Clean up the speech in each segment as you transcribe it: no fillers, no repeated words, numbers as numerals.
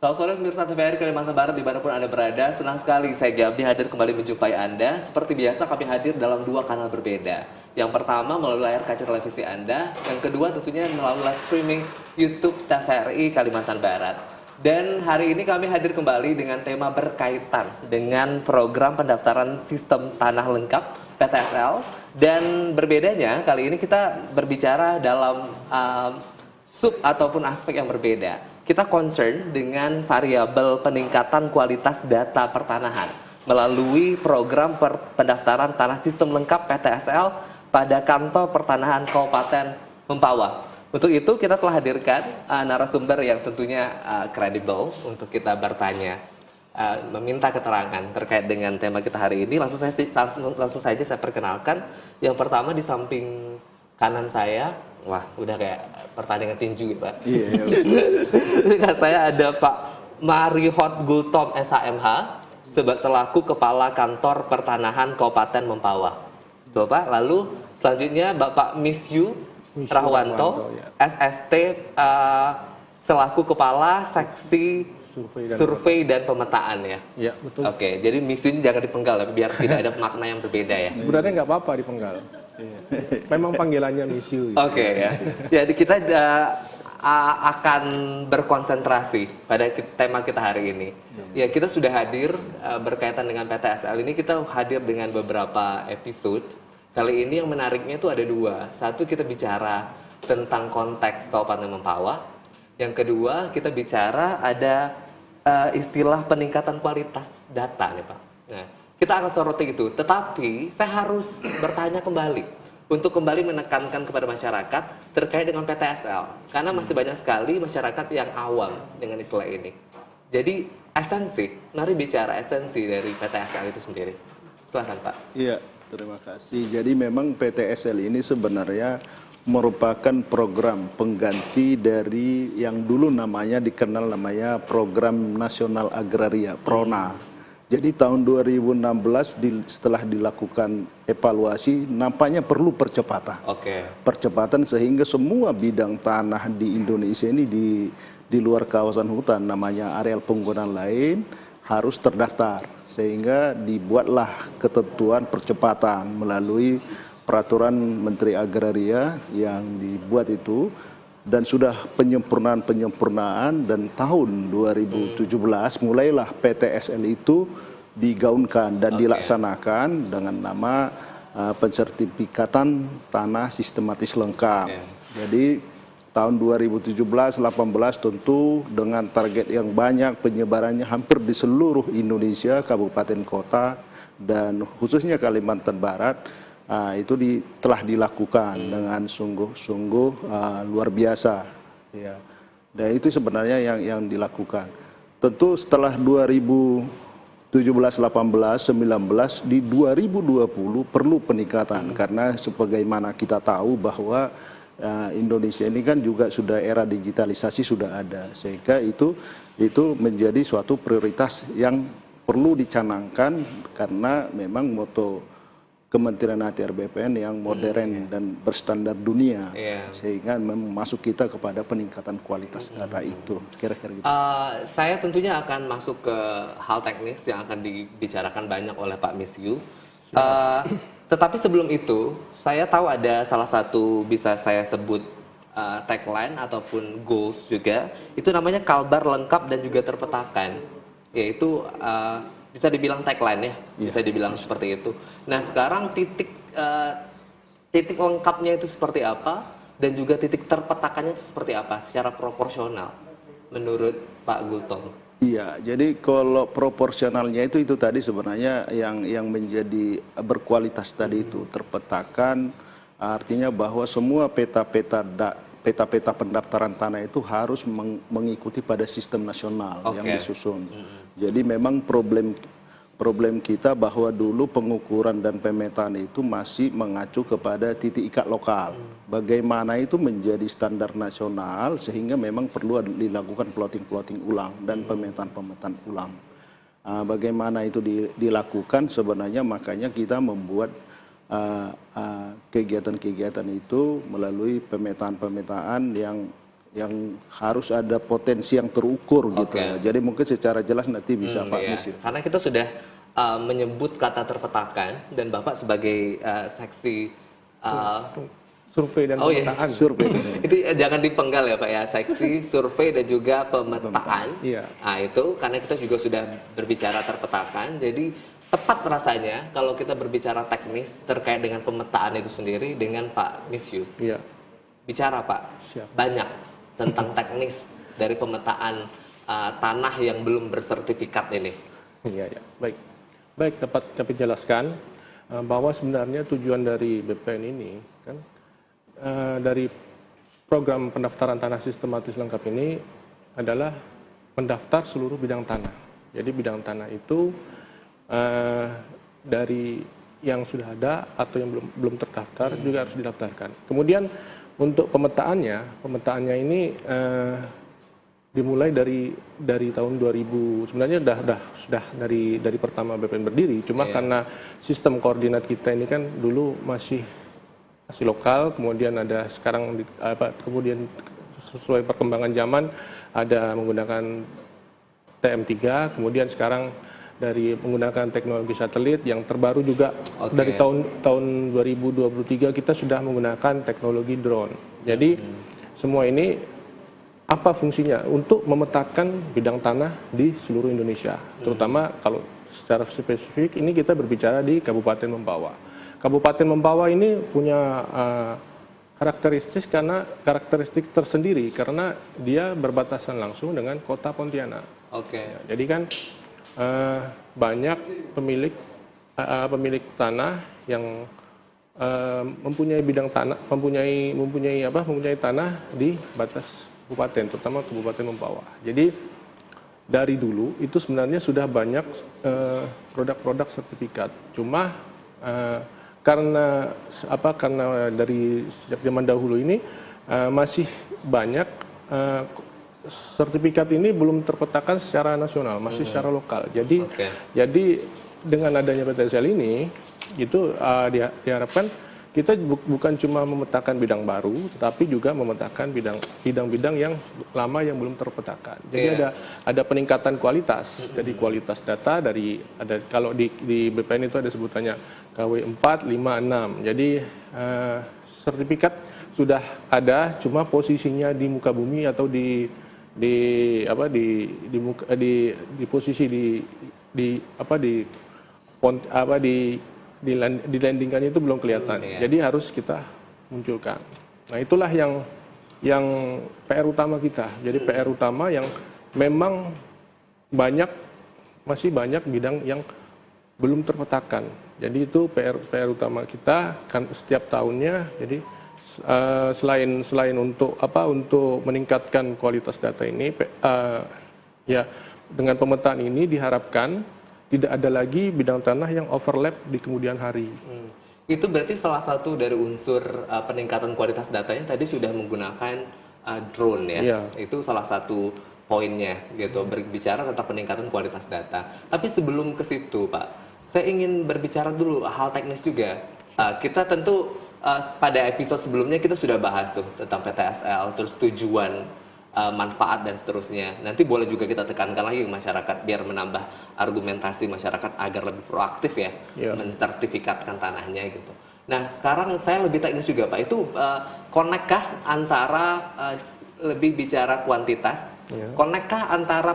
Selamat sore pemirsa TVRI Kalimantan Barat dimanapun Anda berada. Senang sekali saya Gabdi hadir kembali menjumpai Anda. Seperti biasa kami hadir dalam dua kanal berbeda. Yang pertama melalui layar kaca televisi Anda. Yang kedua tentunya melalui live streaming YouTube TVRI Kalimantan Barat. Dan hari ini kami hadir kembali dengan tema berkaitan dengan program pendaftaran sistem tanah lengkap PTSL. Dan berbedanya kali ini kita berbicara dalam sub ataupun aspek yang berbeda. Kita concern dengan variabel peningkatan kualitas data pertanahan melalui program pendaftaran tanah sistem lengkap PTSL pada kantor pertanahan Kabupaten Mempawah. Untuk itu kita telah hadirkan narasumber yang tentunya kredibel untuk kita bertanya, meminta keterangan terkait dengan tema kita hari ini. Langsung saja saya perkenalkan. Yang pertama di samping kanan saya, wah udah kayak pertandingan tinju gitu Pak. Iya. Saya ada Pak Marihot Gultom SHMH selaku Kepala Kantor Pertanahan Kabupaten Mempawah. Tuh Pak. Lalu selanjutnya Bapak Misyu Rahwanto ya. SST selaku Kepala Seksi Survei dan Pemetaan ya. Iya betul. Oke, jadi Misyu ini jangan dipenggal ya, biar tidak ada makna yang berbeda ya. Sebenarnya nggak apa-apa dipenggal. Memang panggilannya Misyu. Oke ya. Jadi kita akan berkonsentrasi pada tema kita hari ini. Ya kita sudah hadir berkaitan dengan PTSL ini, kita hadir dengan beberapa episode. Kali ini yang menariknya itu ada dua. Satu kita bicara tentang konteks Kabupaten Mempawah. Yang kedua kita bicara ada istilah peningkatan kualitas data nih Pak. Nah, kita akan soroti itu. Tetapi saya harus bertanya kembali untuk kembali menekankan kepada masyarakat terkait dengan PTSL. Karena masih banyak sekali masyarakat yang awam dengan istilah ini. Jadi esensi, mari bicara esensi dari PTSL itu sendiri. Silakan Pak. Iya, terima kasih. Jadi memang PTSL ini sebenarnya merupakan program pengganti dari yang dulu dikenal namanya Program Nasional Agraria, PRONA. Jadi tahun 2016 setelah dilakukan evaluasi nampaknya perlu percepatan. Percepatan sehingga semua bidang tanah di Indonesia ini di luar kawasan hutan namanya areal penggunaan lain harus terdaftar. Sehingga dibuatlah ketentuan percepatan melalui peraturan Menteri Agraria yang dibuat itu, dan sudah penyempurnaan dan tahun 2017 mulailah PTSL itu digaunkan dan dilaksanakan dengan nama pensertifikatan tanah sistematis lengkap. Jadi tahun 2017-18 tentu dengan target yang banyak, penyebarannya hampir di seluruh Indonesia, kabupaten kota dan khususnya Kalimantan Barat. Itu telah dilakukan dengan sungguh-sungguh luar biasa ya. Dan itu sebenarnya yang dilakukan. Tentu setelah 2017, 18, 19 di 2020 perlu peningkatan karena sebagaimana kita tahu bahwa Indonesia ini kan juga sudah era digitalisasi sudah ada, sehingga itu menjadi suatu prioritas yang perlu dicanangkan karena memang moto Kementerian ATR BPN yang modern dan berstandar dunia, sehingga masuk kita kepada peningkatan kualitas data itu. Kira-kira gitu. Saya tentunya akan masuk ke hal teknis yang akan dibicarakan banyak oleh Pak Misyu. Tetapi sebelum itu, saya tahu ada salah satu bisa saya sebut tagline ataupun goals juga. Itu namanya Kalbar lengkap dan juga terpetakan, yaitu bisa dibilang tagline ya, bisa dibilang seperti itu. Nah sekarang titik lengkapnya itu seperti apa dan juga titik terpetakannya itu seperti apa secara proporsional menurut Pak Gultom? Iya, jadi kalau proporsionalnya itu tadi sebenarnya yang menjadi berkualitas tadi itu terpetakan, artinya bahwa semua peta-peta pendaftaran tanah itu harus mengikuti pada sistem nasional yang disusun. Jadi memang problem kita bahwa dulu pengukuran dan pemetaan itu masih mengacu kepada titik ikat lokal. Bagaimana itu menjadi standar nasional sehingga memang perlu dilakukan plotting ulang dan pemetaan ulang. Bagaimana itu dilakukan sebenarnya, makanya kita membuat kegiatan-kegiatan itu melalui pemetaan yang yang harus ada potensi yang terukur gitu. Oke. Jadi mungkin secara jelas nanti bisa Pak Iya. Mis. Karena kita sudah menyebut kata terpetakan dan Bapak sebagai seksi Survei dan Oh iya. pemetaan. Survei. itu jangan dipenggal ya Pak ya, seksi survei dan juga pemetaan. Iya. Nah itu karena kita juga sudah berbicara terpetakan, jadi tepat rasanya kalau kita berbicara teknis terkait dengan pemetaan itu sendiri dengan Pak Misyu. Iya. Bicara Pak, Siap. banyak tentang teknis dari pemetaan tanah yang belum bersertifikat ini. Iya, ya. Baik. Baik, dapat kami jelaskan bahwa sebenarnya tujuan dari BPN ini kan dari program pendaftaran tanah sistematis lengkap ini adalah mendaftar seluruh bidang tanah. Jadi bidang tanah itu dari yang sudah ada atau yang belum terdaftar juga harus didaftarkan. Kemudian untuk pemetaannya ini dimulai dari tahun 2000. Sebenarnya sudah dari pertama BPN berdiri. Cuma karena sistem koordinat kita ini kan dulu masih lokal, kemudian ada sekarang kemudian sesuai perkembangan zaman ada menggunakan TM3, kemudian sekarang dari menggunakan teknologi satelit yang terbaru juga dari tahun 2023 kita sudah menggunakan teknologi drone. Jadi semua ini apa fungsinya? Untuk memetakan bidang tanah di seluruh Indonesia. Terutama kalau secara spesifik ini kita berbicara di Kabupaten Mempawah. Kabupaten Mempawah ini punya karakteristik tersendiri karena dia berbatasan langsung dengan kota Pontianak. Oke. Ya, jadi kan banyak pemilik tanah yang mempunyai bidang tanah, mempunyai tanah di batas kabupaten, terutama Kabupaten Mempawah. Jadi dari dulu itu sebenarnya sudah banyak produk-produk sertifikat. Cuma karena dari sejak zaman dahulu ini masih banyak sertifikat ini belum terpetakan secara nasional, masih secara lokal. Jadi dengan adanya PTSL ini itu diharapkan kita bukan cuma memetakan bidang baru, tetapi juga memetakan bidang-bidang yang lama yang belum terpetakan. Jadi ada peningkatan kualitas. Jadi kualitas data kalau di BPN itu ada sebutannya KW 4, 5, 6. Jadi sertifikat sudah ada, cuma posisinya di muka bumi atau di posisi di landingkannya itu belum kelihatan. Jadi harus kita munculkan. Nah, itulah yang PR utama kita. Jadi PR utama yang memang masih banyak bidang yang belum terpetakan. Jadi itu PR utama kita kan setiap tahunnya. Jadi selain untuk meningkatkan kualitas data ini, dengan pemetaan ini diharapkan tidak ada lagi bidang tanah yang overlap di kemudian hari. Itu berarti salah satu dari unsur peningkatan kualitas datanya tadi sudah menggunakan drone ya. Iya. Itu salah satu poinnya gitu, berbicara tentang peningkatan kualitas data. Tapi sebelum ke situ Pak, saya ingin berbicara dulu hal teknis juga. Kita tentu pada episode sebelumnya kita sudah bahas tuh tentang PTSL, terus tujuan, manfaat dan seterusnya. Nanti boleh juga kita tekankan lagi ke masyarakat biar menambah argumentasi masyarakat agar lebih proaktif ya, mensertifikatkan tanahnya gitu. Nah sekarang saya lebih teknis juga Pak, itu connect-kah antara lebih bicara kuantitas, connect-kah antara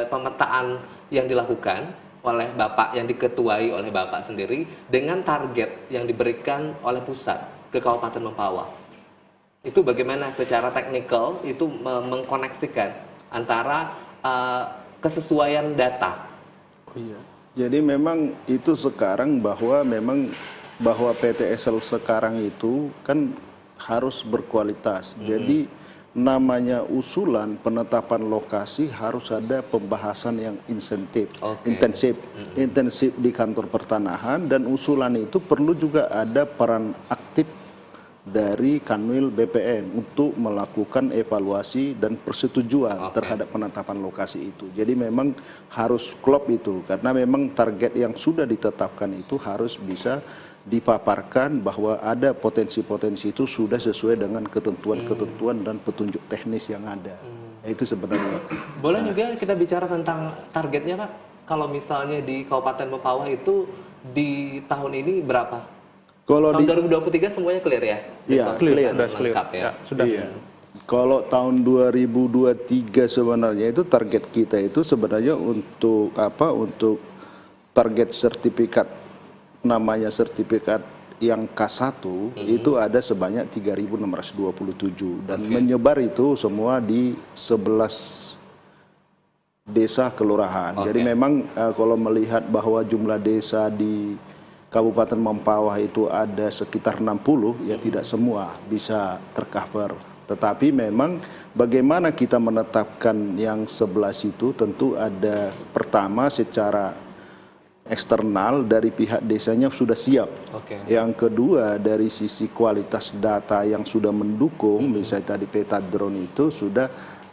pemetaan yang dilakukan oleh Bapak, yang diketuai oleh Bapak sendiri dengan target yang diberikan oleh pusat ke Kabupaten Mempawah? Itu bagaimana secara teknikal itu mengkoneksikan antara kesesuaian data? Jadi memang itu sekarang bahwa PTSL sekarang itu kan harus berkualitas. Jadi namanya usulan penetapan lokasi harus ada pembahasan yang intensif di kantor pertanahan, dan usulan itu perlu juga ada peran aktif dari Kanwil BPN untuk melakukan evaluasi dan persetujuan terhadap penetapan lokasi itu. Jadi memang harus klop itu, karena memang target yang sudah ditetapkan itu harus bisa dipaparkan bahwa ada potensi-potensi itu sudah sesuai dengan ketentuan-ketentuan dan petunjuk teknis yang ada. Itu sebenarnya. Boleh juga kita bicara tentang targetnya, Pak? Kalau misalnya di Kabupaten Mempawah itu di tahun ini berapa? Kalau tahun 2023 semuanya clear ya? Iya, clear, Sudah clear. lengkap ya? Ya, sudah. Iya. Kalau tahun 2023 sebenarnya itu target kita itu sebenarnya untuk apa? Untuk target sertifikat, namanya sertifikat yang K1 itu ada sebanyak 3.627 dan menyebar itu semua di 11 desa kelurahan. Jadi memang kalau melihat bahwa jumlah desa di Kabupaten Mempawah itu ada sekitar 60, ya tidak semua bisa tercover. Tetapi memang bagaimana kita menetapkan yang 11 itu tentu ada pertama secara eksternal dari pihak desanya sudah siap. Yang kedua dari sisi kualitas data yang sudah mendukung, misalnya tadi peta drone itu sudah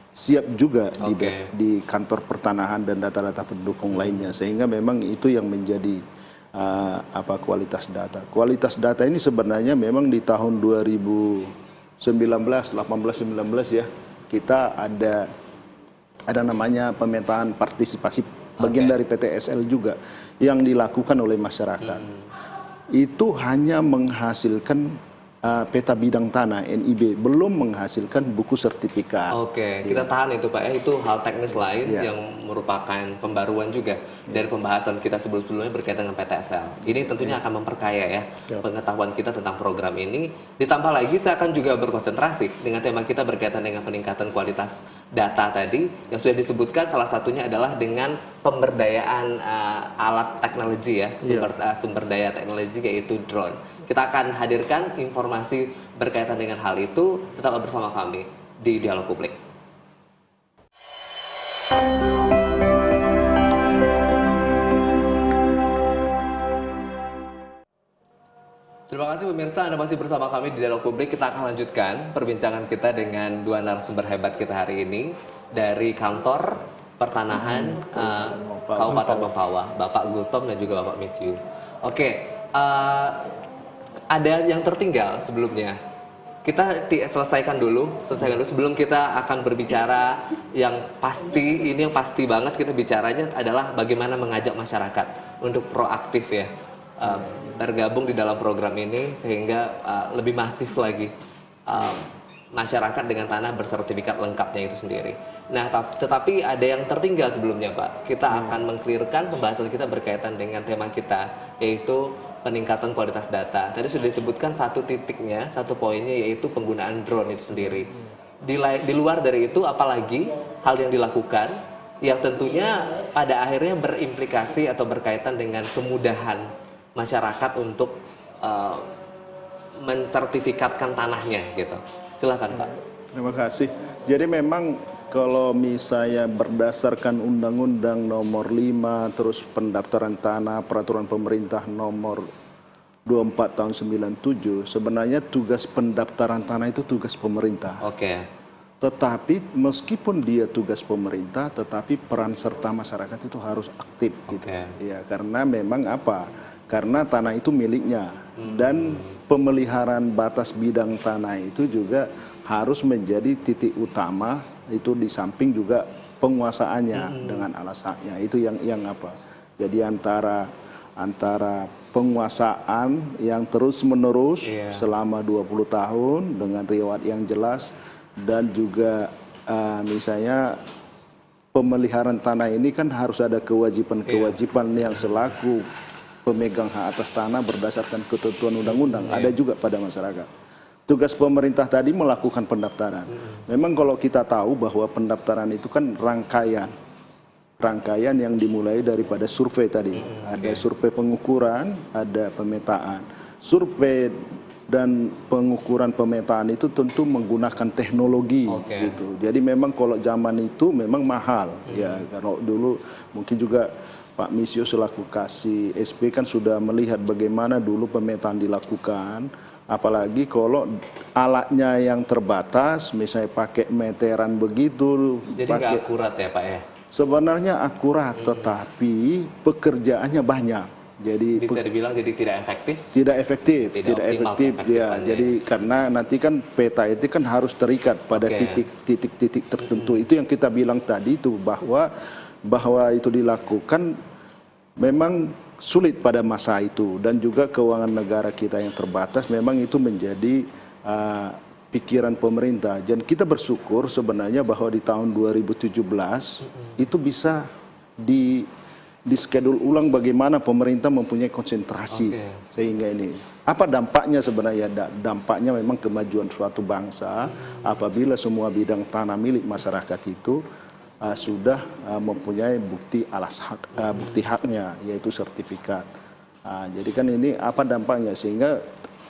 siap juga di kantor pertanahan dan data-data pendukung lainnya. Sehingga memang itu yang menjadi kualitas data. Kualitas data ini sebenarnya memang di tahun 2019, 18, 19 ya, kita ada namanya pemetaan partisipasi bagian dari PTSL juga yang dilakukan oleh masyarakat. Itu hanya menghasilkan peta bidang tanah NIB, belum menghasilkan buku sertifikat. Kita tahan itu Pak ya, itu hal teknis lain yang merupakan pembaruan juga dari pembahasan kita sebelum-sebelumnya berkaitan dengan PTSL. Ini tentunya akan memperkaya ya pengetahuan kita tentang program ini. Ditambah lagi saya akan juga berkonsentrasi dengan tema kita berkaitan dengan peningkatan kualitas data tadi yang sudah disebutkan, salah satunya adalah dengan pemberdayaan alat teknologi ya, sumber daya teknologi yaitu drone. Kita akan hadirkan informasi berkaitan dengan hal itu, tetaplah bersama kami di Dialog Publik. Terima kasih pemirsa, Anda masih bersama kami di Dialog Publik. Kita akan lanjutkan perbincangan kita dengan dua narasumber hebat kita hari ini dari kantor pertanahan Kabupaten Mempawah, Bapak Gultom dan juga Bapak Misyu. Ada yang tertinggal sebelumnya. Kita selesaikan dulu sebelum kita akan berbicara yang pasti. Ini yang pasti banget kita bicaranya adalah bagaimana mengajak masyarakat untuk proaktif ya, bergabung di dalam program ini sehingga lebih masif lagi masyarakat dengan tanah bersertifikat lengkapnya itu sendiri. Nah, tetapi ada yang tertinggal sebelumnya Pak. Kita akan meng-clearkan pembahasan kita berkaitan dengan tema kita, yaitu peningkatan kualitas data. Tadi sudah disebutkan satu titiknya, satu poinnya yaitu penggunaan drone itu sendiri. Di luar dari itu, apalagi hal yang dilakukan yang tentunya pada akhirnya berimplikasi atau berkaitan dengan kemudahan masyarakat untuk mensertifikatkan tanahnya gitu. Silakan Pak. Terima kasih. Jadi memang kalau misalnya berdasarkan Undang-Undang Nomor 5, terus pendaftaran tanah, Peraturan Pemerintah Nomor 24 tahun 97, sebenarnya tugas pendaftaran tanah itu tugas pemerintah. Tetapi meskipun dia tugas pemerintah, tetapi peran serta masyarakat itu harus aktif gitu. Ya, karena memang apa? Karena tanah itu miliknya dan pemeliharaan batas bidang tanah itu juga harus menjadi titik utama, itu di samping juga penguasaannya dengan alasannya itu yang apa? Jadi antara penguasaan yang terus menerus selama 20 tahun dengan riwayat yang jelas dan juga misalnya pemeliharaan tanah ini kan harus ada kewajiban-kewajiban yang selaku pemegang hak atas tanah berdasarkan ketentuan undang-undang ada juga pada masyarakat. Tugas pemerintah tadi melakukan pendaftaran. Memang kalau kita tahu bahwa pendaftaran itu kan rangkaian yang dimulai daripada survei tadi. Ada survei pengukuran, ada pemetaan. Survei dan pengukuran pemetaan itu tentu menggunakan teknologi gitu. Jadi memang kalau zaman itu memang mahal ya. Kalau dulu mungkin juga Pak Misio selaku Kasih SP kan sudah melihat bagaimana dulu pemetaan dilakukan, apalagi kalau alatnya yang terbatas, misalnya pakai meteran begitu. Jadi nggak akurat ya Pak ya? Sebenarnya akurat, tetapi pekerjaannya banyak. Jadi Bisa dibilang jadi tidak efektif? tidak efektif, Tidak tidak optimal efektif ya. keefektifannya. Jadi karena nanti kan peta itu kan harus terikat pada Oke. titik-titik tertentu. Itu yang kita bilang tadi itu bahwa itu dilakukan memang sulit pada masa itu, dan juga keuangan negara kita yang terbatas memang itu menjadi pikiran pemerintah. Dan kita bersyukur sebenarnya bahwa di tahun 2017 itu bisa di schedule ulang bagaimana pemerintah mempunyai konsentrasi. Oke. Sehingga ini apa dampaknya sebenarnya? Dampaknya memang kemajuan suatu bangsa apabila semua bidang tanah milik masyarakat itu sudah mempunyai bukti bukti haknya, yaitu sertifikat. Jadi kan ini apa dampaknya, sehingga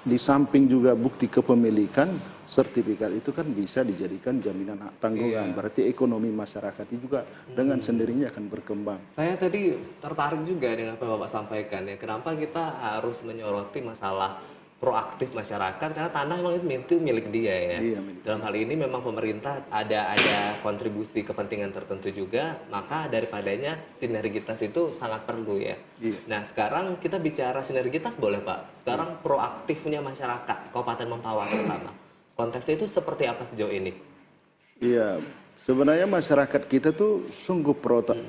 di samping juga bukti kepemilikan, sertifikat itu kan bisa dijadikan jaminan hak tanggungan. Berarti ekonomi masyarakat itu juga dengan sendirinya akan berkembang. Saya tadi tertarik juga dengan apa yang Bapak sampaikan ya. Kenapa kita harus menyoroti masalah proaktif masyarakat, karena tanah memang itu milik dia ya. Iya, milik. Dalam hal ini memang pemerintah ada kontribusi kepentingan tertentu juga, maka daripadanya sinergitas itu sangat perlu ya. Iya. Nah sekarang kita bicara sinergitas boleh Pak. Sekarang proaktifnya masyarakat Kabupaten Mempawah terutama. Konteksnya itu seperti apa sejauh ini? Iya, sebenarnya masyarakat kita tuh sungguh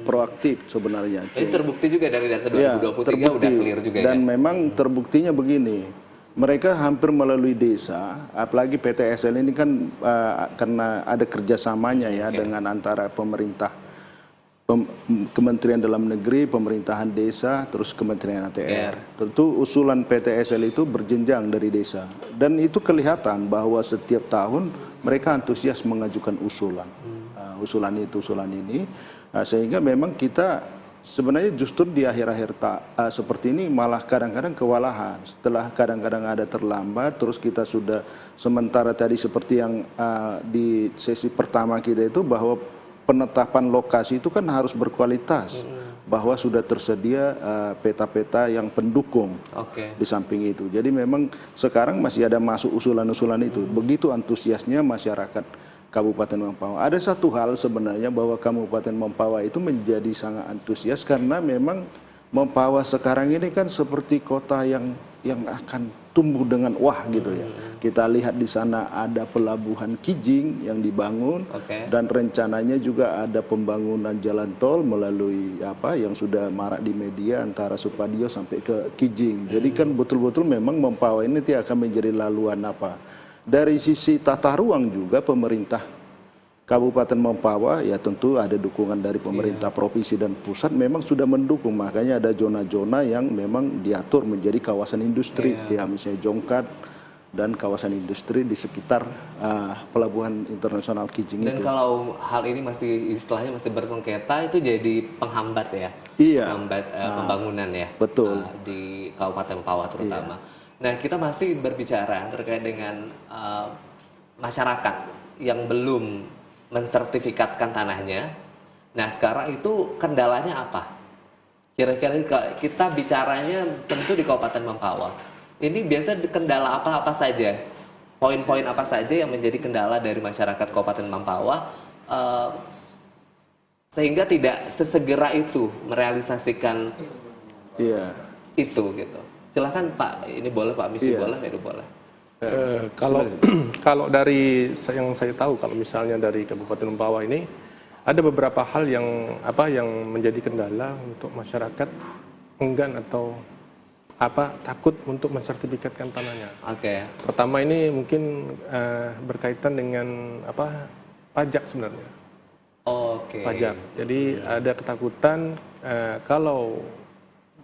proaktif sebenarnya. Ini terbukti juga dari data 2023 Ya, udah clear juga dan ya. memang terbuktinya begini, mereka hampir melalui desa, apalagi PTSL ini kan karena ada kerjasamanya ya dengan antara pemerintah, Kementerian Dalam Negeri, pemerintahan desa, terus Kementerian ATR. Tentu usulan PTSL itu berjenjang dari desa, dan itu kelihatan bahwa setiap tahun mereka antusias mengajukan usulan ini, sehingga memang kita sebenarnya justru di akhir-akhir seperti ini malah kadang-kadang kewalahan. Setelah kadang-kadang ada terlambat, terus kita sudah sementara tadi seperti yang di sesi pertama kita itu, bahwa penetapan lokasi itu kan harus berkualitas, bahwa sudah tersedia peta-peta yang pendukung. Di samping itu, jadi memang sekarang masih ada masuk usulan-usulan itu. Begitu antusiasnya masyarakat Kabupaten Mempawah. Ada satu hal sebenarnya bahwa Kabupaten Mempawah itu menjadi sangat antusias karena memang Mempawah sekarang ini kan seperti kota yang akan tumbuh dengan wah gitu ya. Kita lihat di sana ada pelabuhan Kijing yang dibangun, dan rencananya juga ada pembangunan jalan tol melalui yang sudah marak di media antara Supadio sampai ke Kijing. Jadi kan betul-betul memang Mempawah ini akan menjadi laluan dari sisi tata ruang juga pemerintah Kabupaten Mempawah ya tentu ada dukungan dari pemerintah provinsi dan pusat, memang sudah mendukung. Makanya ada zona-zona yang memang diatur menjadi kawasan industri, ya misalnya Jongkat dan kawasan industri di sekitar Pelabuhan Internasional Kijing itu. Dan kalau hal ini istilahnya masih bersengketa, itu jadi penghambat ya? Iya. Penghambat pembangunan ya? Betul. Di Kabupaten Mempawah terutama. Nah kita masih berbicara terkait dengan masyarakat yang belum mensertifikatkan tanahnya. Nah sekarang itu kendalanya apa? Kira-kira kita bicaranya tentu di Kabupaten Mempawah. Ini biasa kendala apa saja? Poin-poin apa saja yang menjadi kendala dari masyarakat Kabupaten Mempawah sehingga tidak sesegera itu merealisasikan itu gitu. Silahkan Pak, ini boleh Pak Misi, boleh, Edu boleh. Kalau dari yang saya tahu, kalau misalnya dari Kabupaten Mempawah ini ada beberapa hal yang menjadi kendala untuk masyarakat enggan atau takut untuk mensertifikatkan tanahnya. Pertama ini mungkin berkaitan dengan pajak sebenarnya. Pajak. Jadi ada ketakutan kalau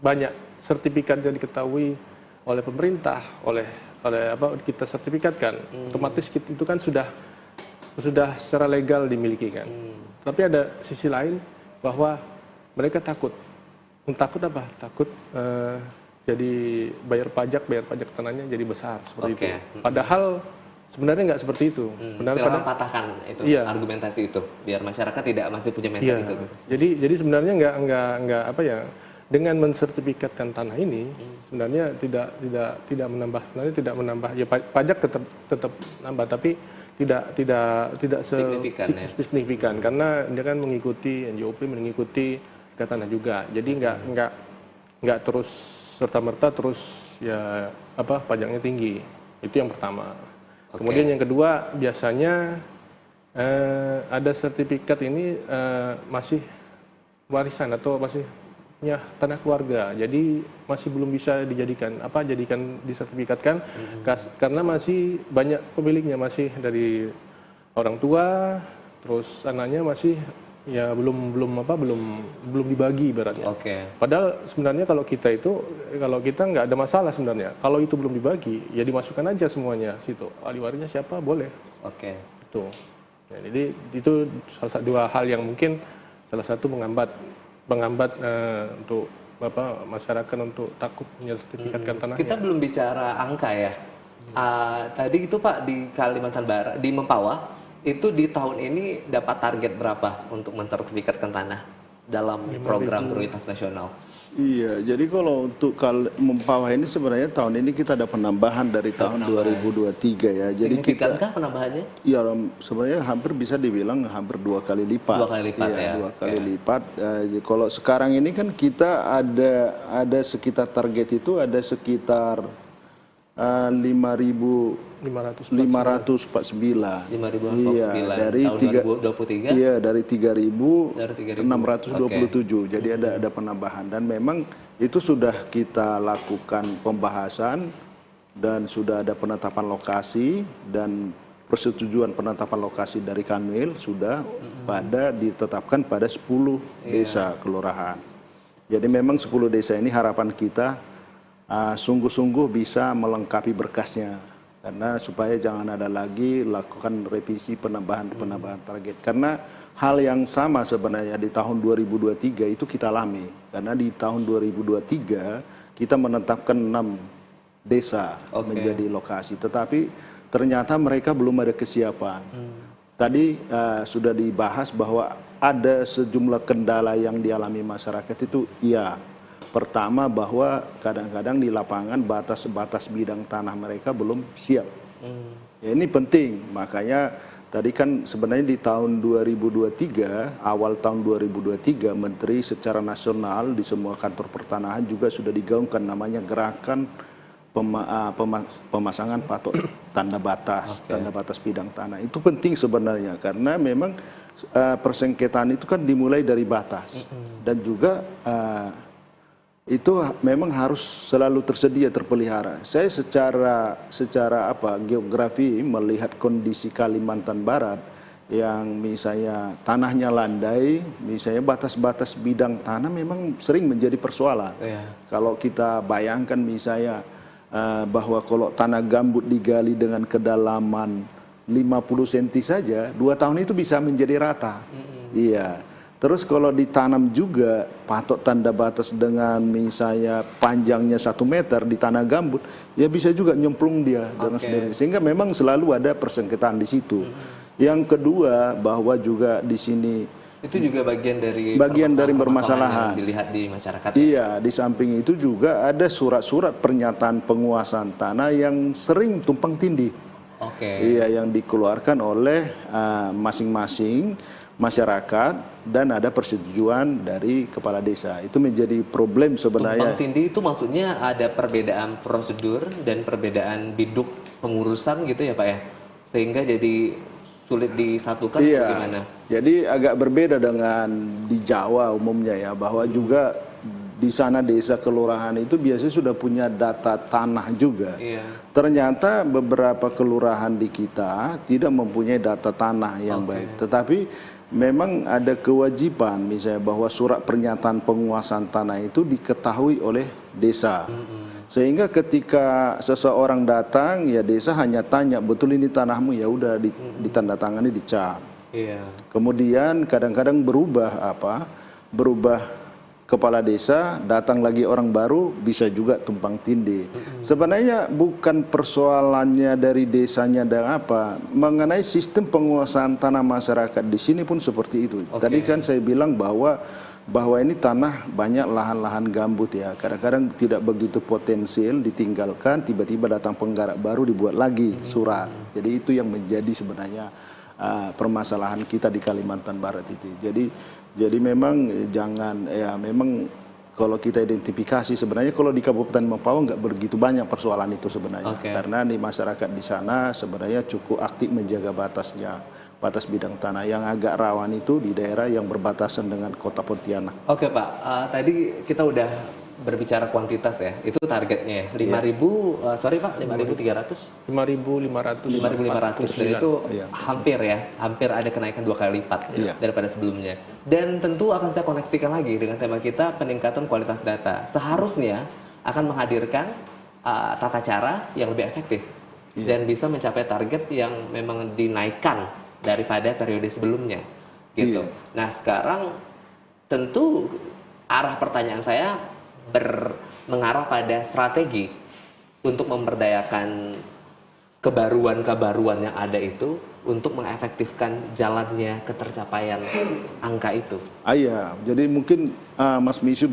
banyak sertifikat yang diketahui oleh pemerintah, oleh kita sertifikatkan, otomatis itu kan sudah secara legal dimiliki kan. Tapi ada sisi lain bahwa mereka takut apa? Takut jadi bayar pajak tanahnya jadi besar seperti itu. Padahal sebenarnya nggak seperti itu. Silahkan patahkan itu argumentasi itu biar masyarakat tidak masih punya mindset itu. Jadi sebenarnya nggak dengan mensertifikatkan tanah ini sebenarnya tidak menambah ya pajak tetap nambah tapi tidak signifikan karena dia kan mengikuti NJOP mengikuti ke tanah juga. Jadi nggak terus serta-merta terus ya pajaknya tinggi. Itu yang pertama. Kemudian yang kedua biasanya ada sertifikat ini masih warisan atau masih punya tanah keluarga, jadi masih belum bisa jadikan disertifikatkan karena masih banyak pemiliknya, masih dari orang tua, terus anaknya masih ya belum dibagi ibaratnya. Padahal sebenarnya kalau kita nggak ada masalah sebenarnya, kalau itu belum dibagi ya dimasukkan aja semuanya situ, ahli warisnya siapa boleh. Itu. Nah, jadi itu dua hal yang mungkin salah satu menghambat untuk masyarakat untuk takut menyertifikatkan tanahnya. Kita belum bicara angka ya. Tadi itu Pak di Kalimantan Barat, di Mempawah itu di tahun ini dapat target berapa untuk mensertifikatkan tanah dalam program prioritas nasional? Iya, jadi kalau untuk Mempawah ini sebenarnya tahun ini kita ada penambahan dari tahun 2023 ya. Jadi Signifikankah penambahannya? Ya sebenarnya hampir bisa dibilang hampir 2 kali lipat. 2 kali lipat ya. 2 kali lipat. Kalau sekarang ini kan kita ada sekitar target itu ada sekitar 5.549. Iya, dari tahun 2023. Iya, dari 3.627. Jadi ada penambahan dan memang itu sudah kita lakukan pembahasan dan sudah ada penetapan lokasi dan persetujuan penetapan lokasi dari Kanwil sudah ditetapkan pada 10 desa kelurahan. Jadi memang 10 desa ini harapan kita sungguh-sungguh bisa melengkapi berkasnya karena supaya jangan ada lagi lakukan revisi penambahan target karena hal yang sama sebenarnya di tahun 2023 itu kita alami karena di tahun 2023 kita menetapkan 6 desa menjadi lokasi tetapi ternyata mereka belum ada kesiapan. Tadi sudah dibahas bahwa ada sejumlah kendala yang dialami masyarakat itu iya. Pertama bahwa kadang-kadang di lapangan batas-batas bidang tanah mereka belum siap. Ya, ini penting, makanya tadi kan sebenarnya di tahun 2023, awal tahun 2023, Menteri secara nasional di semua kantor pertanahan juga sudah digaungkan namanya gerakan pemasangan patok tanda batas bidang tanah. Itu penting sebenarnya karena memang persengketaan itu kan dimulai dari batas dan juga itu memang harus selalu tersedia terpelihara. Saya secara geografi melihat kondisi Kalimantan Barat yang misalnya tanahnya landai, misalnya batas-batas bidang tanah memang sering menjadi persoalan. Kalau kita bayangkan misalnya bahwa kalau tanah gambut digali dengan kedalaman 50 cm saja, 2 tahun itu bisa menjadi rata. Iya. Terus kalau ditanam juga patok tanda batas dengan misalnya panjangnya 1 meter di tanah gambut, ya bisa juga nyemplung dia dengan sendiri. Sehingga memang selalu ada persengketaan di situ. Yang kedua bahwa juga di sini itu juga bagian dari permasalahan yang dilihat di masyarakat. Iya, di samping itu juga ada surat-surat pernyataan penguasaan tanah yang sering tumpang tindih. Iya, yang dikeluarkan oleh masing-masing masyarakat dan ada persetujuan dari kepala desa. Itu menjadi problem sebenarnya. Tumpang tindih itu maksudnya ada perbedaan prosedur dan perbedaan biduk pengurusan gitu ya Pak ya? Sehingga jadi sulit disatukan bagaimana? Jadi agak berbeda dengan di Jawa umumnya ya, bahwa juga di sana desa kelurahan itu biasanya sudah punya data tanah juga. Ternyata beberapa kelurahan di kita tidak mempunyai data tanah yang baik. Tetapi memang ada kewajiban misalnya bahwa surat pernyataan penguasaan tanah itu diketahui oleh desa. Sehingga ketika seseorang datang ya desa hanya tanya betul ini tanahmu, ya udah ditandatangani dicap. Kemudian kadang-kadang berubah kepala desa, datang lagi orang baru, bisa juga tumpang tindih. Sebenarnya bukan persoalannya dari desanya dan mengenai sistem penguasaan tanah masyarakat di sini pun seperti itu. Tadi kan saya bilang bahwa bahwa ini tanah banyak lahan-lahan gambut ya. Kadang-kadang tidak begitu potensial ditinggalkan, tiba-tiba datang penggarap baru dibuat lagi surat. Jadi itu yang menjadi sebenarnya permasalahan kita di Kalimantan Barat itu. Jadi memang jangan ya memang kalau kita identifikasi sebenarnya kalau di Kabupaten Mempawah nggak begitu banyak persoalan itu sebenarnya. Karena di masyarakat di sana sebenarnya cukup aktif menjaga batas bidang tanah. Yang agak rawan itu di daerah yang berbatasan dengan Kota Pontianak. Oke Pak, tadi kita udah berbicara kuantitas ya, itu targetnya 5.000, sorry Pak, 5.300? 5.500. 5.500, dan itu hampir ada kenaikan 2 kali lipat daripada sebelumnya. Dan tentu akan saya koneksikan lagi dengan tema kita, peningkatan kualitas data. Seharusnya akan menghadirkan tata cara yang lebih efektif dan bisa mencapai target yang memang dinaikkan daripada periode sebelumnya. Gitu. Nah sekarang tentu arah pertanyaan saya mengarah pada strategi untuk memberdayakan kebaruan-kebaruan yang ada itu untuk mengefektifkan jalannya ketercapaian angka itu. Iya, jadi mungkin Mas Misyu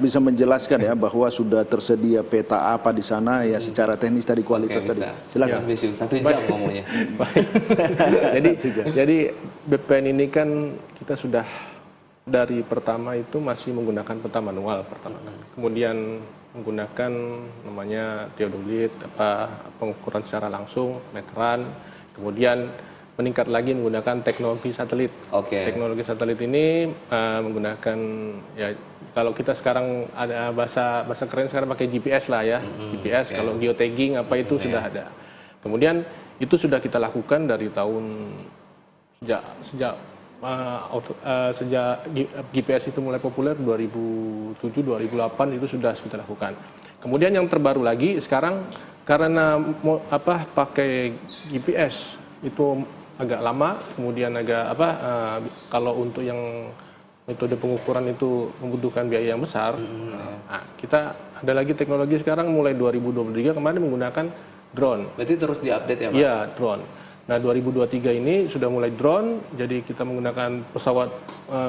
bisa menjelaskan ya bahwa sudah tersedia peta apa di sana ya secara teknis tadi kualitas tadi. Silakan. Mas Misyu, 1 jam ngomongnya. jadi BPN ini kan kita sudah dari pertama itu masih menggunakan peta manual pertama. Kemudian menggunakan namanya theodolit, pengukuran secara langsung, meteran. Kemudian meningkat lagi menggunakan teknologi satelit. Teknologi satelit ini menggunakan ya kalau kita sekarang ada bahasa keren sekarang pakai GPS lah ya. GPS kalau geotagging apa itu sudah ada. Kemudian itu sudah kita lakukan dari tahun sejak GPS itu mulai populer 2007-2008 itu sudah kita lakukan. Kemudian yang terbaru lagi sekarang karena pakai GPS itu agak lama, kemudian kalau untuk yang metode pengukuran itu membutuhkan biaya yang besar. Nah, kita ada lagi teknologi sekarang mulai 2023 kemarin menggunakan drone. Berarti terus diupdate ya Pak? Iya, drone. Nah 2023 ini sudah mulai drone, jadi kita menggunakan pesawat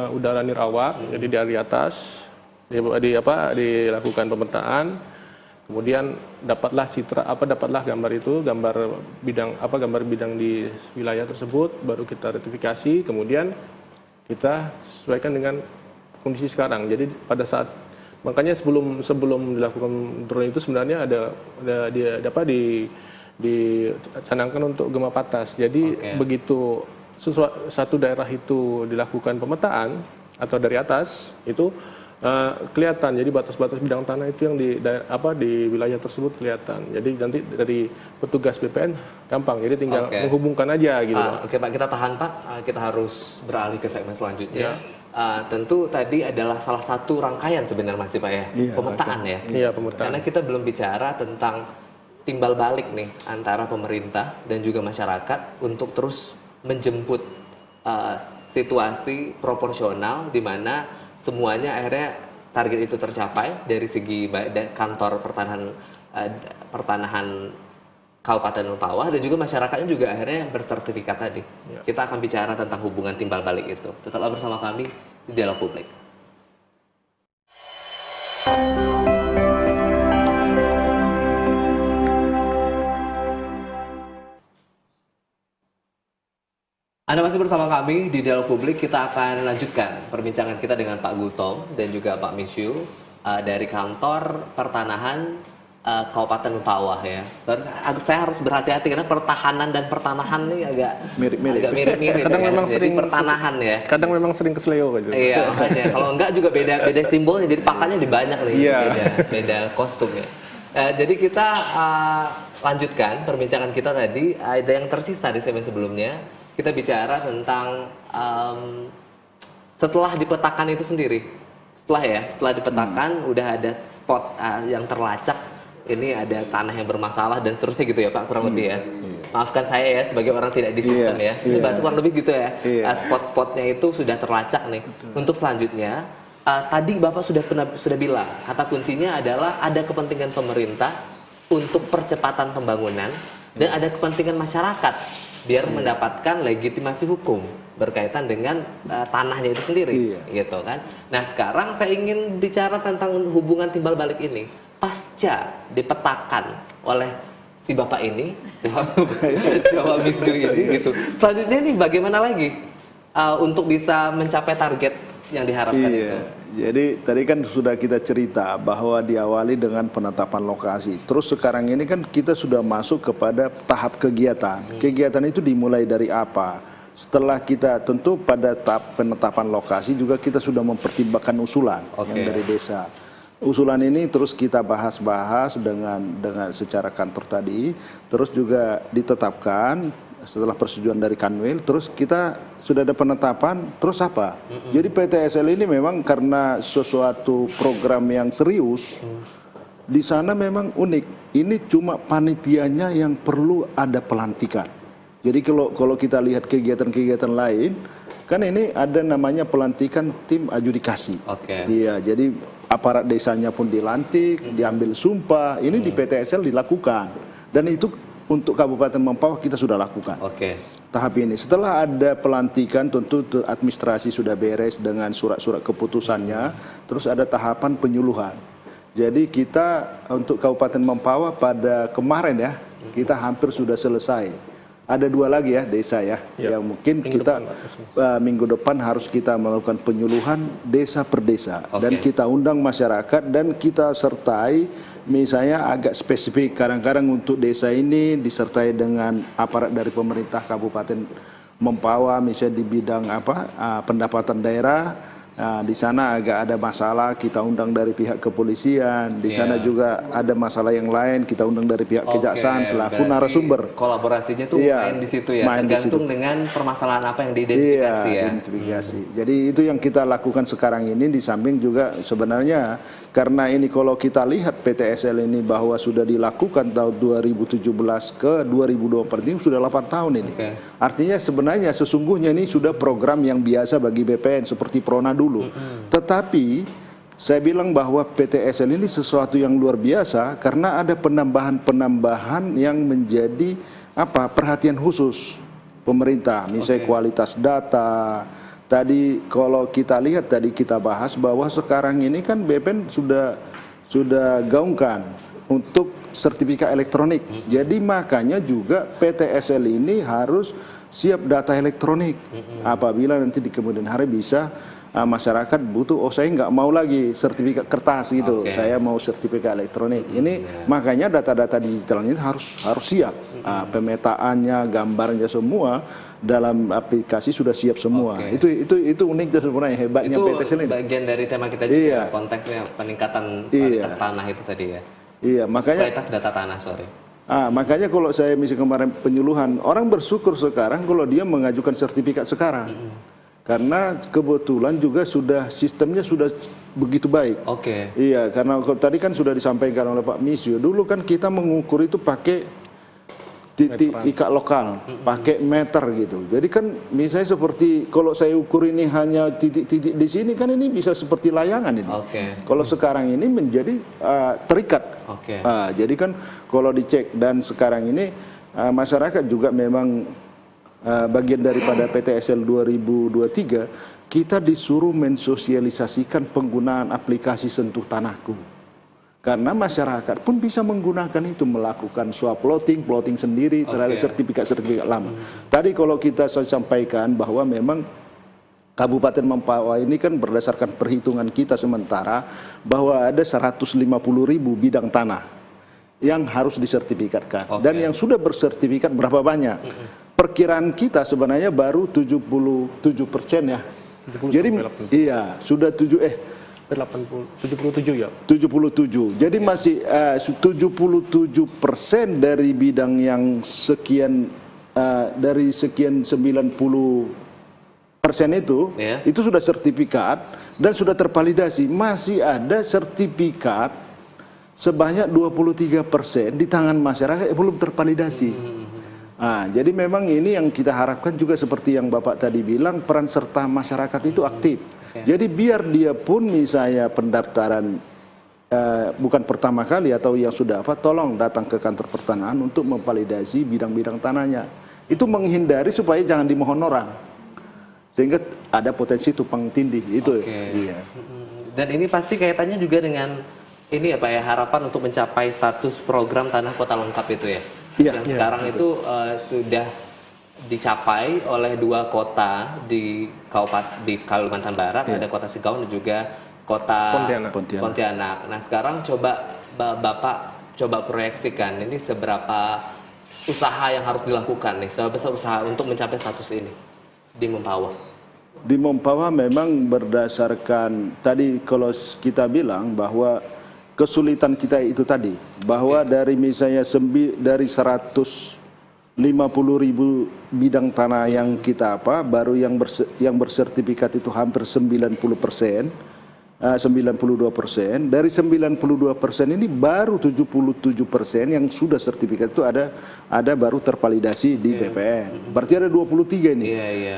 udara nirawak, jadi dari atas dilakukan pemetaan, kemudian dapatlah gambar itu, gambar bidang di wilayah tersebut, baru kita retifikasi, kemudian kita sesuaikan dengan kondisi sekarang. Jadi pada saat makanya sebelum dilakukan drone itu sebenarnya dicanangkan untuk gempa patas. Jadi begitu satu daerah itu dilakukan pemetaan atau dari atas itu kelihatan. Jadi batas-batas bidang tanah itu yang di wilayah tersebut kelihatan. Jadi nanti dari petugas BPN gampang. Jadi tinggal menghubungkan aja gitu. Oke Pak, kita tahan Pak. Kita harus beralih ke segmen selanjutnya. Tentu tadi adalah salah satu rangkaian sebenarnya masih Pak ya, pemetaan ya. Iya, pemetaan. Karena kita belum bicara tentang timbal balik nih antara pemerintah dan juga masyarakat untuk terus menjemput situasi proporsional di mana semuanya akhirnya target itu tercapai dari segi kantor pertanahan Kabupaten Mempawah dan juga masyarakatnya juga akhirnya bersertifikat tadi. Kita akan bicara tentang hubungan timbal balik itu. Tetaplah bersama kami di Dialog Publik. Anda masih bersama kami di Dialog Publik. Kita akan lanjutkan perbincangan kita dengan Pak Gultom dan juga Pak Misyu dari kantor pertanahan Kabupaten Mempawah ya. Saya harus berhati-hati karena pertahanan dan pertanahan ini agak mirip-mirip. Kadang ya. memang Jadi sering pertanahan ya. Kadang memang sering kesleo gitu. Iya, makanya kalau enggak juga beda simbolnya. Jadi pakannya di banyak nih. Beda kostum ya. Jadi kita lanjutkan perbincangan kita tadi. Ada yang tersisa di segmen sebelumnya. Kita bicara tentang setelah dipetakan itu sendiri. Setelah dipetakan udah ada spot yang terlacak, ini ada tanah yang bermasalah dan seterusnya gitu ya Pak, kurang lebih ya. Maafkan saya ya sebagai orang tidak di sistem ya. Ini bahasa kurang lebih gitu ya. Spot-spotnya itu sudah terlacak nih. Untuk selanjutnya tadi Bapak sudah bilang kata kuncinya adalah ada kepentingan pemerintah untuk percepatan pembangunan dan ada kepentingan masyarakat biar mendapatkan legitimasi hukum berkaitan dengan tanahnya itu sendiri, gitu kan. Nah sekarang saya ingin bicara tentang hubungan timbal balik ini pasca dipetakan oleh si bapak ini, si bapak bisu ini, gitu. Selanjutnya nih bagaimana lagi untuk bisa mencapai target yang diharapkan itu? Jadi tadi kan sudah kita cerita bahwa diawali dengan penetapan lokasi. Terus sekarang ini kan kita sudah masuk kepada tahap kegiatan. Kegiatan itu dimulai dari apa? Setelah kita tentu pada tahap penetapan lokasi juga kita sudah mempertimbangkan usulan yang dari desa. Usulan ini terus kita bahas-bahas dengan secara kantor tadi, terus juga ditetapkan setelah persetujuan dari Kanwil, terus kita sudah ada penetapan, terus apa? Jadi PTSL ini memang karena sesuatu program yang serius, di sana memang unik. Ini cuma panitianya yang perlu ada pelantikan. Jadi kalau kita lihat kegiatan-kegiatan lain, kan ini ada namanya pelantikan tim adjudikasi. Iya, jadi aparat desanya pun dilantik, diambil sumpah. Ini di PTSL dilakukan. Dan itu untuk Kabupaten Mempawah kita sudah lakukan. Tahap ini. Setelah ada pelantikan, tentu administrasi sudah beres dengan surat-surat keputusannya. Terus ada tahapan penyuluhan. Jadi kita untuk Kabupaten Mempawah pada kemarin ya, kita hampir sudah selesai. Ada 2 lagi ya desa ya, yang mungkin kita minggu depan harus kita melakukan penyuluhan desa per desa. Dan kita undang masyarakat dan kita sertai, misalnya agak spesifik kadang-kadang untuk desa ini disertai dengan aparat dari pemerintah Kabupaten Mempawah, misalnya di bidang pendapatan daerah. Di sana agak ada masalah, kita undang dari pihak kepolisian. Di sana juga ada masalah yang lain, kita undang dari pihak kejaksaan selaku narasumber. Kolaborasinya tuh main di situ ya, tergantung dengan permasalahan apa yang diidentifikasi ya. Jadi itu yang kita lakukan sekarang ini, di samping juga sebenarnya karena ini kalau kita lihat PTSL ini bahwa sudah dilakukan tahun 2017 ke 2024 ini sudah 8 tahun ini. Artinya sebenarnya sesungguhnya ini sudah program yang biasa bagi BPN seperti Prona dulu. Tetapi saya bilang bahwa PTSL ini sesuatu yang luar biasa karena ada penambahan-penambahan yang menjadi perhatian khusus pemerintah, misalnya kualitas data. Tadi kalau kita lihat tadi kita bahas bahwa sekarang ini kan BPN sudah gaungkan untuk sertifikat elektronik. Jadi makanya juga PTSL ini harus siap data elektronik. Apabila nanti di kemudian hari bisa masyarakat butuh, saya nggak mau lagi sertifikat kertas gitu, saya mau sertifikat elektronik. Ini makanya data-data digital ini harus siap, pemetaannya, gambarnya semua dalam aplikasi sudah siap semua. Itu uniknya sebenarnya, hebatnya PTSL ini. Itu bagian dari tema kita juga, konteksnya peningkatan kualitas tanah itu tadi ya. Makanya kualitas data tanah, makanya kalau saya misalnya kemarin penyuluhan, orang bersyukur sekarang kalau dia mengajukan sertifikat sekarang. Karena kebetulan juga sistemnya sudah begitu baik. Iya, karena tadi kan sudah disampaikan oleh Pak Misio, dulu kan kita mengukur itu pakai titik ikat lokal, pakai meter gitu. Jadi kan misalnya seperti kalau saya ukur ini hanya titik-titik di sini kan ini bisa seperti layangan ini. Kalau sekarang ini menjadi terikat. Jadi kan kalau dicek dan sekarang ini masyarakat juga memang bagian daripada PTSL 2023, kita disuruh mensosialisasikan penggunaan aplikasi Sentuh Tanahku. Karena masyarakat pun bisa menggunakan itu, melakukan swap plotting sendiri terhadap sertifikat-sertifikat lama. Tadi kalau kita sampaikan bahwa memang Kabupaten Mempawah ini kan berdasarkan perhitungan kita sementara bahwa ada 150.000 bidang tanah yang harus disertifikatkan. Dan yang sudah bersertifikat berapa banyak? Perkiraan kita sebenarnya baru 77% ya. Jadi sudah 77 ya. 77. Jadi masih 77% dari bidang yang sekian dari sekian 90% itu sudah sertifikat dan sudah tervalidasi. Masih ada sertifikat sebanyak 23% di tangan masyarakat yang belum tervalidasi. Jadi memang ini yang kita harapkan juga seperti yang Bapak tadi bilang, peran serta masyarakat itu aktif. Jadi biar dia pun misalnya pendaftaran bukan pertama kali atau yang sudah apa, tolong datang ke kantor pertanahan untuk memvalidasi bidang-bidang tanahnya. Itu menghindari supaya jangan dimohon orang, sehingga ada potensi tumpang tindih itu. Iya. Dan ini pasti kaitannya juga dengan ini ya Pak ya, harapan untuk mencapai status program tanah kota lengkap itu ya. Iya. Yang sekarang itu sudah dicapai oleh 2 kota di Kalimantan Barat, ada kota Sigawan dan juga kota Pontianak. Nah sekarang coba Bapak coba proyeksikan ini seberapa usaha yang harus dilakukan nih, seberapa besar usaha untuk mencapai status ini di Mempawah. Di Mempawah memang berdasarkan tadi kalau kita bilang bahwa kesulitan kita itu tadi, bahwa dari misalnya dari 150.000 bidang tanah yang kita baru yang bersertifikat itu hampir 92%. Dari 92% ini baru 77% yang sudah sertifikat itu ada baru tervalidasi di BPN. Berarti ada 23 ini.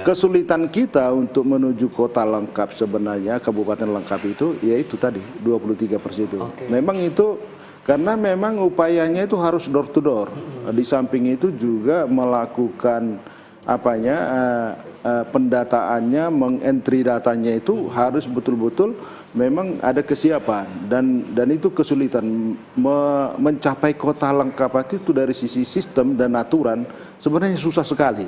Kesulitan kita untuk menuju kota lengkap sebenarnya, kabupaten lengkap itu yaitu tadi 23% itu. Memang itu karena memang upayanya itu harus door to door. Di samping itu juga melakukan pendataannya, mengentry datanya itu harus betul-betul memang ada kesiapan dan itu kesulitan mencapai kota lengkap itu dari sisi sistem dan aturan sebenarnya susah sekali.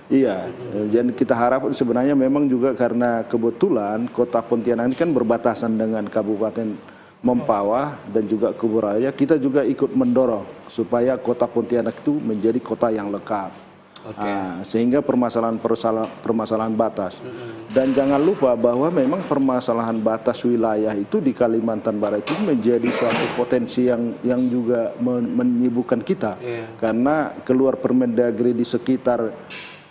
Iya, dan kita harap sebenarnya memang juga karena kebetulan kota Pontianak ini kan berbatasan dengan Kabupaten Mempawah dan juga Kuburaya, kita juga ikut mendorong supaya kota Pontianak itu menjadi kota yang lengkap. Sehingga permasalahan batas. Dan jangan lupa bahwa memang permasalahan batas wilayah itu di Kalimantan Barat itu menjadi suatu potensi yang juga menyibukkan kita. Karena keluar Permendagri di sekitar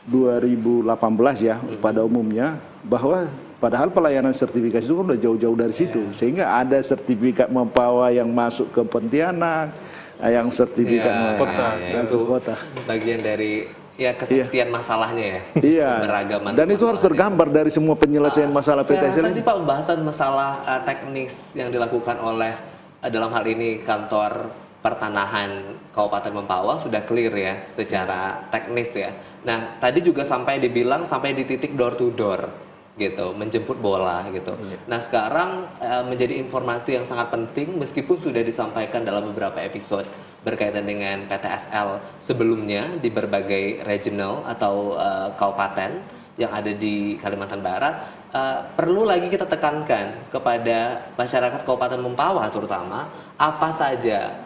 2018 ya pada umumnya, bahwa padahal pelayanan sertifikasi itu udah jauh-jauh dari situ. Sehingga ada sertifikat Mempawah yang masuk ke Pontianak, yang sertifikat kota. Bagian dari kesaksian masalahnya ya. Beragaman. Dan itu harus tergambar dari semua penyelesaian masalah PTS. Saya rasa sih Pak, pembahasan masalah teknis yang dilakukan oleh dalam hal ini kantor pertanahan Kabupaten Mempawah sudah clear ya secara teknis ya. Nah tadi juga sampai dibilang sampai di titik door to door gitu, menjemput bola gitu. Nah sekarang menjadi informasi yang sangat penting meskipun sudah disampaikan dalam beberapa episode berkaitan dengan PTSL sebelumnya di berbagai regional atau kabupaten yang ada di Kalimantan Barat, perlu lagi kita tekankan kepada masyarakat Kabupaten Mempawah terutama apa saja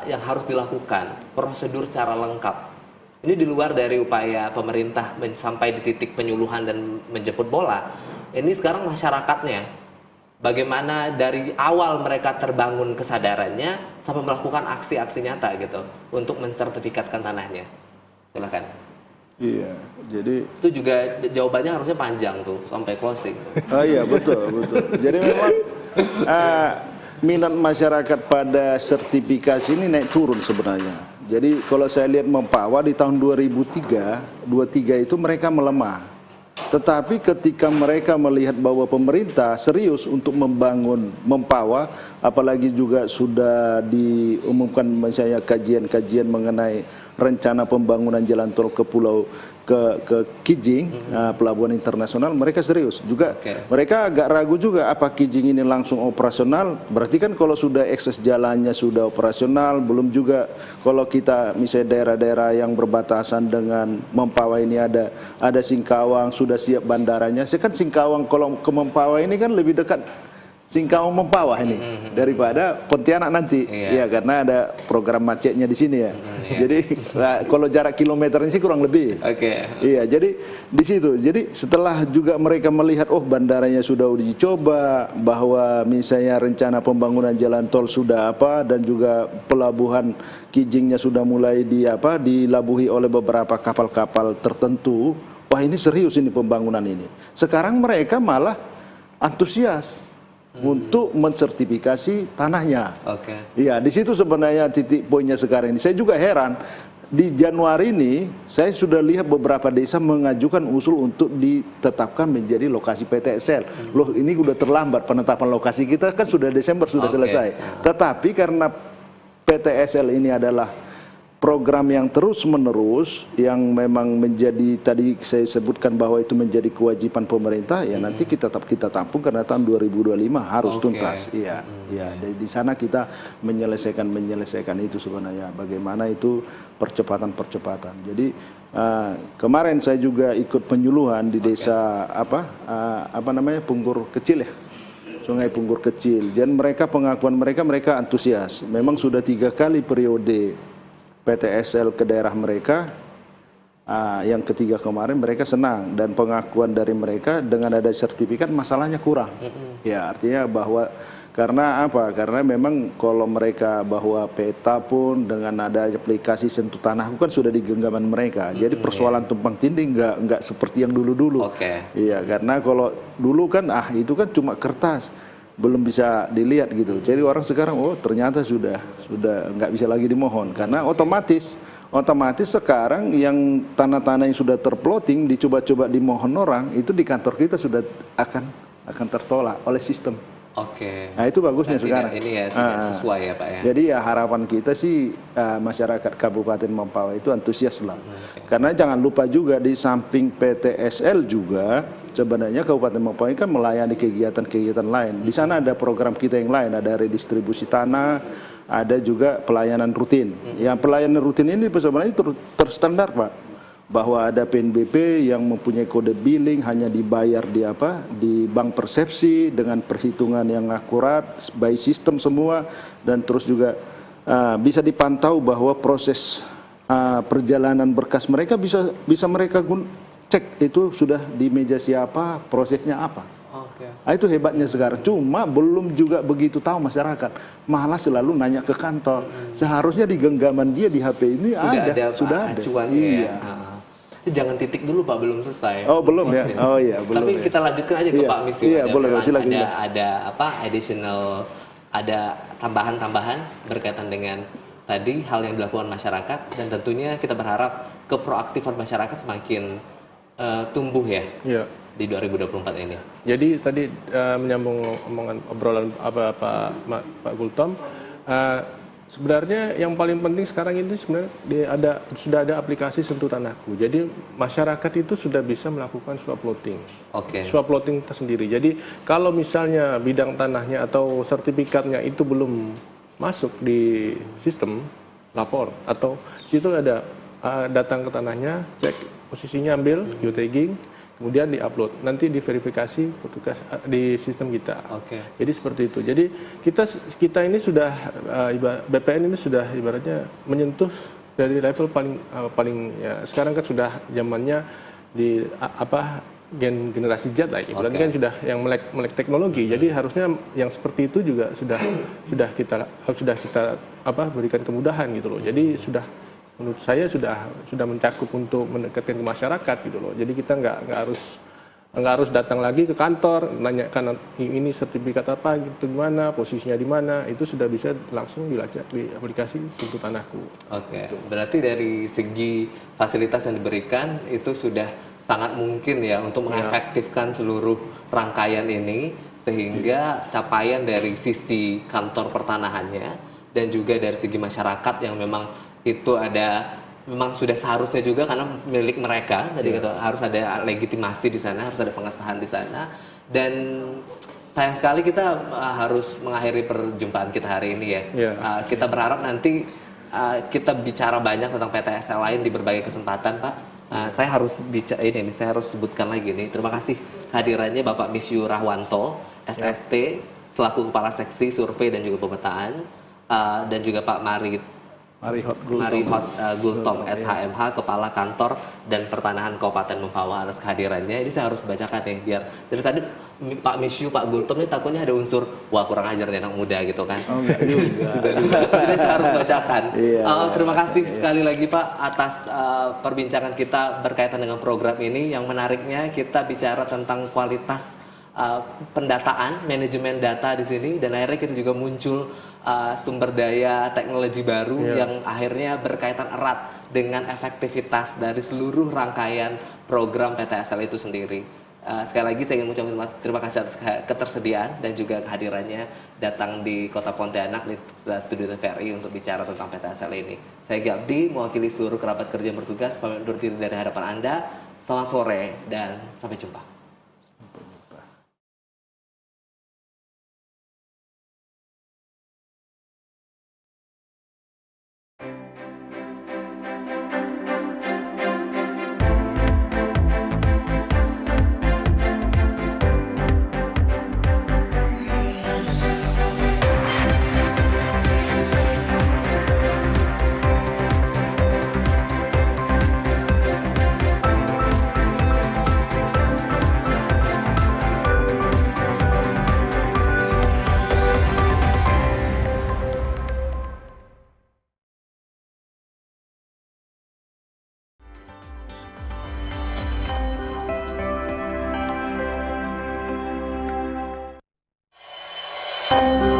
yang harus dilakukan, prosedur secara lengkap. Ini di luar dari upaya pemerintah sampai di titik penyuluhan dan menjemput bola. Ini sekarang masyarakatnya, bagaimana dari awal mereka terbangun kesadarannya sampai melakukan aksi-aksi nyata gitu untuk mensertifikatkan tanahnya. Silakan. Iya, jadi itu juga jawabannya harusnya panjang tuh sampai closing. Iya betul. Jadi memang minat masyarakat pada sertifikasi ini naik turun sebenarnya. Jadi kalau saya lihat Mempawah di tahun 2023 itu mereka melemah. Tetapi ketika mereka melihat bahwa pemerintah serius untuk membangun Mempawah, apalagi juga sudah diumumkan misalnya kajian-kajian mengenai rencana pembangunan jalan tol ke Kijing, pelabuhan internasional, mereka serius juga. Mereka agak ragu juga apa Kijing ini langsung operasional. Berarti kan kalau sudah akses jalannya sudah operasional, belum juga kalau kita misalnya daerah-daerah yang berbatasan dengan Mempawah ini ada Singkawang, sudah siap bandaranya. Kan Singkawang kalau ke Mempawah ini kan lebih dekat Singkawang Mempawah ini daripada Pontianak nanti. Ya karena ada program macetnya di sini ya. Jadi kalau jarak kilometernya sih kurang lebih. Iya, jadi di situ. Jadi setelah juga mereka melihat bandaranya sudah dicoba, bahwa misalnya rencana pembangunan jalan tol sudah dan juga pelabuhan Kijingnya sudah mulai dilabuhi oleh beberapa kapal-kapal tertentu. Wah, ini serius ini pembangunan ini. Sekarang mereka malah antusias untuk mensertifikasi tanahnya. Iya, di situ sebenarnya titik poinnya sekarang ini. Saya juga heran di Januari ini saya sudah lihat beberapa desa mengajukan usul untuk ditetapkan menjadi lokasi PTSL. Loh, ini udah terlambat penetapan lokasi kita kan sudah Desember sudah selesai. Tetapi karena PTSL ini adalah program yang terus-menerus yang memang menjadi tadi saya sebutkan bahwa itu menjadi kewajiban pemerintah ya nanti kita tampung karena tahun 2025 harus tuntas. Iya, iya. Di sana kita menyelesaikan itu sebenarnya bagaimana itu percepatan. Jadi kemarin saya juga ikut penyuluhan di desa apa namanya Punggur Kecil ya. Sungai Punggur Kecil. Dan pengakuan mereka antusias. Memang sudah 3 kali periode PTSL ke daerah mereka, yang ketiga kemarin mereka senang dan pengakuan dari mereka dengan ada sertifikat masalahnya kurang. Ya artinya bahwa karena apa? Karena memang kalau mereka bahwa peta pun dengan ada aplikasi sentuh tanahku kan sudah di genggaman mereka. Jadi persoalan tumpang tindih nggak seperti yang dulu-dulu. Iya, karena kalau dulu kan itu kan cuma kertas. Belum bisa dilihat gitu. Jadi orang sekarang ternyata sudah nggak bisa lagi dimohon karena otomatis sekarang yang tanah-tanah yang sudah terplotting dicoba-coba dimohon orang itu di kantor kita sudah akan tertolak oleh sistem. Nah itu bagusnya sekarang. Ini ya tidak sesuai ya Pak ya. Jadi ya harapan kita sih masyarakat Kabupaten Mempawah itu antusias lah. Karena jangan lupa juga di samping PTSL juga sebenarnya Kabupaten Mempawah kan melayani kegiatan-kegiatan lain. Di sana ada program kita yang lain, ada redistribusi tanah, ada juga pelayanan rutin. Yang pelayanan rutin ini sebenarnya terstandar Pak. Bahwa ada PNBP yang mempunyai kode billing hanya dibayar di bank persepsi dengan perhitungan yang akurat, by system semua, dan terus juga bisa dipantau bahwa proses perjalanan berkas mereka bisa mereka cek itu sudah di meja siapa, prosesnya apa. Itu hebatnya sekarang. Cuma belum juga begitu tahu masyarakat. Malah selalu nanya ke kantor. Seharusnya di genggaman dia di HP ini sudah ada. Iya. Jangan titik dulu Pak, belum selesai. Oh belum ya? Oh iya belum. Tapi kita lanjutkan aja ke Pak Misyu. Iya boleh, silakan. Ada additional, ada tambahan berkaitan dengan tadi hal yang dilakukan masyarakat dan tentunya kita berharap keproaktifan masyarakat semakin tumbuh ya di 2024 ini. Jadi tadi menyambung omongan obrolan Pak Gultom. Sebenarnya yang paling penting sekarang ini sebenarnya sudah ada aplikasi Sentuh Tanahku. Jadi masyarakat itu sudah bisa melakukan swap plotting. Swap plotting tersendiri. Jadi kalau misalnya bidang tanahnya atau sertifikatnya itu belum masuk di sistem, lapor atau itu ada datang ke tanahnya, cek posisinya, ambil geotagging, kemudian diupload, nanti diverifikasi petugas di sistem kita. Jadi seperti itu. Jadi kita ini sudah BPN ini sudah ibaratnya menyentuh dari level paling ya, sekarang kan sudah zamannya di generasi Z lah. Ibaratnya kan sudah yang melek teknologi. Jadi harusnya yang seperti itu juga sudah kita berikan kemudahan gitu loh. Jadi menurut saya sudah mencakup untuk mendekatkan ke masyarakat gitu loh. Jadi kita nggak harus datang lagi ke kantor nanyakan ini sertifikat apa gitu gimana, posisinya di mana, itu sudah bisa langsung dilacak di aplikasi Sentuh Tanahku. Gitu. Berarti dari segi fasilitas yang diberikan itu sudah sangat mungkin ya untuk mengefektifkan seluruh rangkaian ini sehingga capaian dari sisi kantor pertanahannya dan juga dari segi masyarakat yang memang itu memang sudah seharusnya juga karena milik mereka tadi harus ada legitimasi di sana, harus ada pengesahan di sana. Dan sayang sekali kita harus mengakhiri perjumpaan kita hari ini ya. Kita berharap nanti kita bicara banyak tentang PTSL lain di berbagai kesempatan Pak. Saya harus saya harus sebutkan lagi nih. Terima kasih kehadirannya Bapak Misyu Rahwanto, SST, selaku Kepala Seksi Survei dan juga Pemetaan, dan juga Pak Marihot Gultom, SHMH, Kepala Kantor dan Pertanahan Kabupaten Mempawah atas kehadirannya. Ini saya harus bacakan nih biar dari tadi Pak Misyu, Pak Gultom ini takutnya ada unsur wah kurang ajar nih anak muda gitu kan. Enggak juga. Jadi saya harus bacakan. Terima kasih sekali lagi Pak atas perbincangan kita berkaitan dengan program ini. Yang menariknya kita bicara tentang kualitas pendataan, manajemen data di sini, dan akhirnya kita juga muncul sumber daya teknologi baru yang akhirnya berkaitan erat dengan efektivitas dari seluruh rangkaian program PTSL itu sendiri. Sekali lagi saya ingin mengucapkan terima kasih atas ketersediaan dan juga kehadirannya datang di Kota Pontianak di studio TVRI untuk bicara tentang PTSL ini. Saya Gabdi, mewakili seluruh kerabat kerja yang bertugas, pamit undur diri dari hadapan Anda. Selamat sore dan sampai jumpa. Thank you.